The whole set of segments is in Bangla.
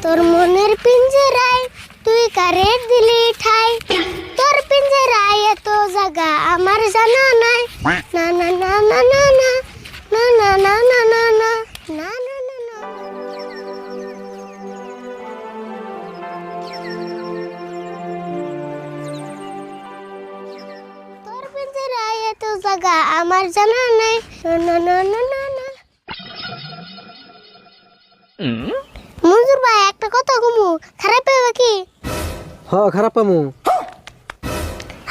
তোর মনের পিঞ্জরায় তুই কারে দিলি ঠাই, তোর পিঞ্জরায় এত জায়গা আমার জানা নাই। না না না না না না না না না না না না না না না না। তোর পিঞ্জরায় এত জায়গা আমার জানা নাই। না না না না না। মঞ্জুর ভাই একটা কথা কমু, খারাপ পাইবা কি? খারাপ পামু।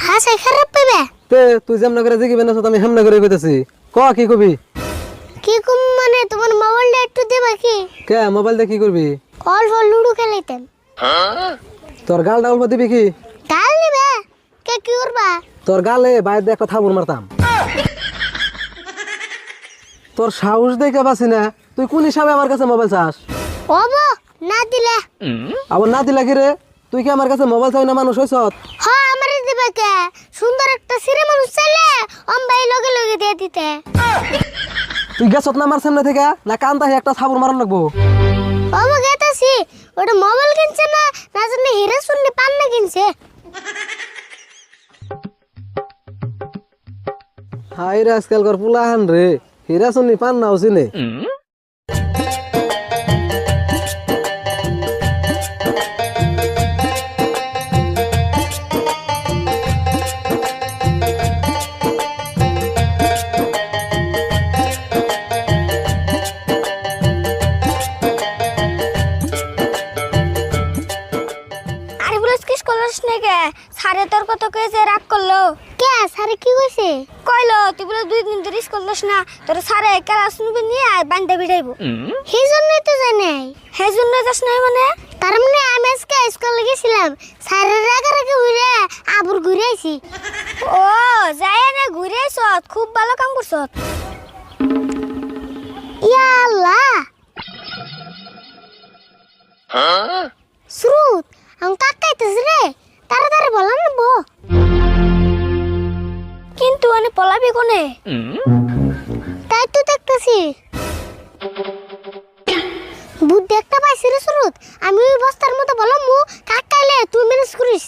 হাসাই খারাপ পাইবা? তুই যেমন করে জিগিবে না আমি হেমনা করে কইতাছি। কি কবি? কি কম মানে তোমার মোবাইলটা একটু দেবা কি? কে মোবাইল দিয়ে কি করবি? অল্প লুডো খেলাইতাম। তোর গালটা অল্প দিবি কি? গাল দিবে? কে কি করবা? তোর গালে বাইরে একটা থাবুর মারতাম। তোর সাহস দেখে বাসি না, তুই কোন হিসাবে আমার কাছে মোবাইল চাস? ওবো না দিলে। আবার না দিলা কি রে? তুই কি আমার কাছে মোবাইল চাই না মানুষ হইছ? হ্যাঁ আমারে দিবে কে? সুন্দর একটা সিরে মানুষ চাইলে ভাই লগে লগে দিয়ে দিতে। তুই গেছত না আমার সামনে থেকে, না কান্দা একটা থাবুর মারন লাগবো? ওবো গেতাছি, ওটা মোবাইল কিনছে না, না জানি হিরে শুননি পান না কিনছে। হাই রে আজকালকার পুলাহান রে, হীরা শুনি পান না চিনে। আরে বলিস কি স্কলারস নেকে সারে তোর কত কইছে রাগ করলো কে? সারে কি কইছে? কইলো তুই বলে 2 দিন ধরে স্কুল যাস না, তোর সারে ক্লাস নিবে নিয়ে বান্দা বিড়াইবো। সেই জন্যই তো জানি নাই। সেই জন্য যাস নাই মানে? তার মানে আমি আজকে স্কুলে গেছিলাম, সারের রাগারাগি হইরে আবুর ঘুরে আইছি। ও যায় না ঘুরে আইছ, খুব ভালো কাম করছ। ইয়া আল্লাহ শ্রুত আমি কাকাইতেছি রে, তাড়াতাড়ি বলা নেবো। কিন্তু আমি পলাবি কোনে? তাই তো দেখতেছি বুদ্ধি একটা পাইছি রে শ্রুত। আমি ওই বস্তার মতো বললাম কাকাইলে তুই ম্যানেজ করিস।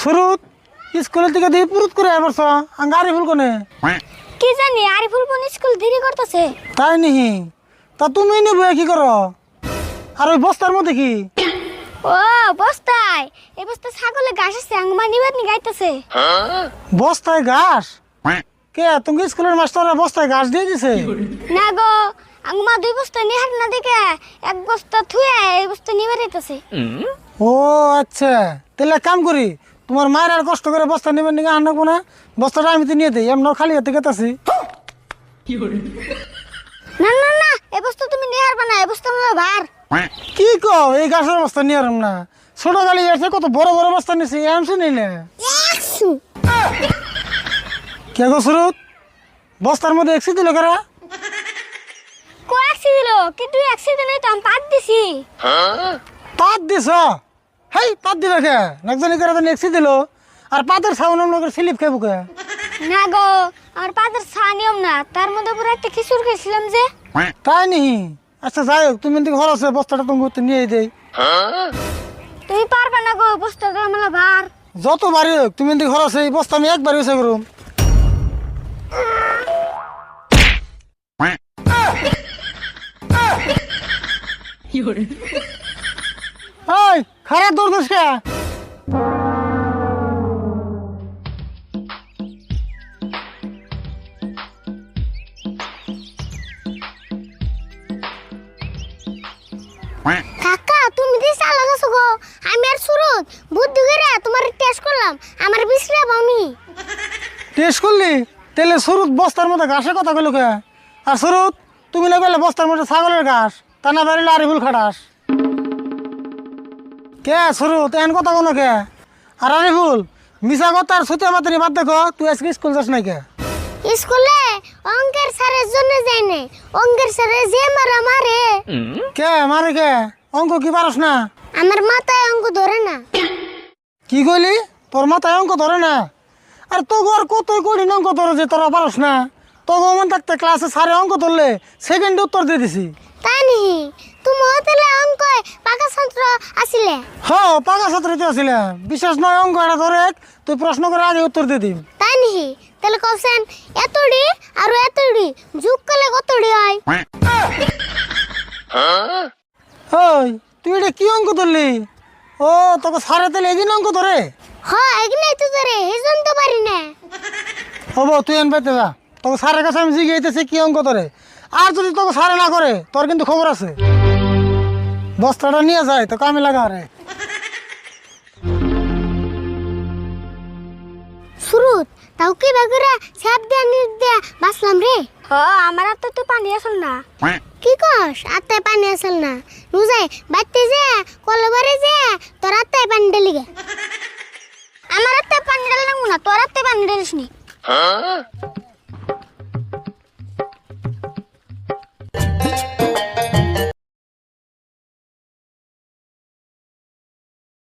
শুরুত স্কুলের থেকে দিয়ে পুরুত করে আসছ গাড়ি ফুল কোনে? কি জানি আরিফুল বোন স্কুল দেরি করতেছে। তাই নিহি তা তুমি নেবে কি করো? আর ওই বস্তার মধ্যে কি? ও বস্তায়, এই বস্তা ছাগলে ঘাস আছে আঙ্গমা নিবাদ নি গাইতেছে। বস্তায় ঘাস? কে তুমি স্কুলের মাস্টাররা বস্তায় ঘাস দিয়ে দিছে? না গো, আঙ্গমা 2 বস্তা নিহার না দেখে 1 বস্তা থুয়ে এই বস্তা নিবাদ দিতেছে। ও আচ্ছা, তাহলে এক কাম করি, তোমার মায়ের আর কষ্ট করে বস্তা নেবেন নাকি আনবো না, বস্তাটা আমি তো নিয়ে দিই, এমন খালি হাতে গেতাছি। না না না, এই বস্তা তুমি নিহার বানা, এই বস্তা হলো ভার। কি কো এই ঘাসের বস্তা নিয়ে আরাম না, ছোট গালি আছে কত বড় বড় বস্তা নিছি এমসে নেই না। কে গো সুরত, বস্তার মধ্যে এক্সি দিল কারা? কো অ্যাক্সি দিল, কিন্তু অ্যাক্সিডেন্টে তো আমি পাত দিছি। পাত দিছ? হেই পাত দিবে কে? নাকজানি করে তো এক্সি দিল, আর পাতের সাউন্ড লোকের স্লিপ খাবো কে? না গো, আমার পাতের ছা নিয়ম না, তার মধ্যে পুরো একটা খিচুড় খেয়েছিলাম যে। তাই নিহি? আচ্ছা যাই হোক, তুমি এদিকে ঘর আছে বস্তাটা তুমি করতে নিয়ে দেই। তুমি পারবে না গো, বস্তাটা আমার ভার। যত বাড়ি হোক তুমি এদিকে ঘর আছে, এই বস্তা আমি একবার এসে করুম। এই খারাপ দৌড় দিস কে? কাকা তুমি দি চালা গেছো গো, আমি আর সুরত বুদ্ধি করে তোমার টেস্ট করলাম, আমার বিশ্রা পাওনি। টেস্ট করলি? তাহলে সুরত বস্তার মধ্যে ঘাসের কথা কইলো কে? আর সুরত তুমি না কইলে বস্তার মধ্যে ছাগলের ঘাস, তা না পারিলে আরিফুল খাটাস। কে সুরত এন কথা কোনো কে? আর আরিফুল মিশা কথা আর সত্যি মাতানি বাদ দেখো, তুই আজকে স্কুল যাস নাই কে? স্কুলে অঙ্কের স্যারের জন্য যাই নাই, অঙ্কের স্যারে যে মারা মারে। কে মারে কে? অঙ্ক কি পারস না? আমার মাথায় অঙ্ক ধরে না। কি কইলি? তোর মাথায় অঙ্ক ধরে না? আর তোকে আর কতই কঠিন অঙ্ক ধরে যে তোরা পারস না? তোকে মন থাকতে ক্লাসে সারে অঙ্ক ধরলে সেকেন্ডে উত্তর দিয়ে দিছি। তাই নি? তুমি হোটেলে অঙ্ক পাকা ছাত্র আসিলে? হ্যাঁ পাকা ছাত্রতে আসিলাম, বিশেষ নয় অঙ্ক এটা ধরে তুই প্রশ্ন করে আগে উত্তর দিয়ে দিম। তাই নি? তাহলে কছেন এতডি আর এতডি যোগ করলে কতডি হয়? ওই তুই এটা কি অঙ্ক ধরলি? ও তোকে সারে তাহলে এদিন অঙ্ক ধরে? হ্যাঁ এগিনাই তো ধরে, হেজন তো পারি না। হবো তুই এন পাইতে যা, তোকে সারের কাছে আমি জিজ্ঞাসা কি অঙ্ক ধরে। আর যদি তোকে সারে না করে তোর কিন্তু খবর আছে, বস্তাটা নিয়ে যায় তো কামে লাগা রে। সুরুত তাও কি বেগুরা সাপ দিয়া নিট দিয়া বাসলাম রে। হ আমার হাতে তো পানি আসল না। কি কস? আত্তে পানি আসল না? নুজাই বাইতে যা কলবারে যা তোর আত্তে পানি ঢালি গে। আমার হাতে পানি ঢালি না, তোর হাতে পানি ঢালিস নি।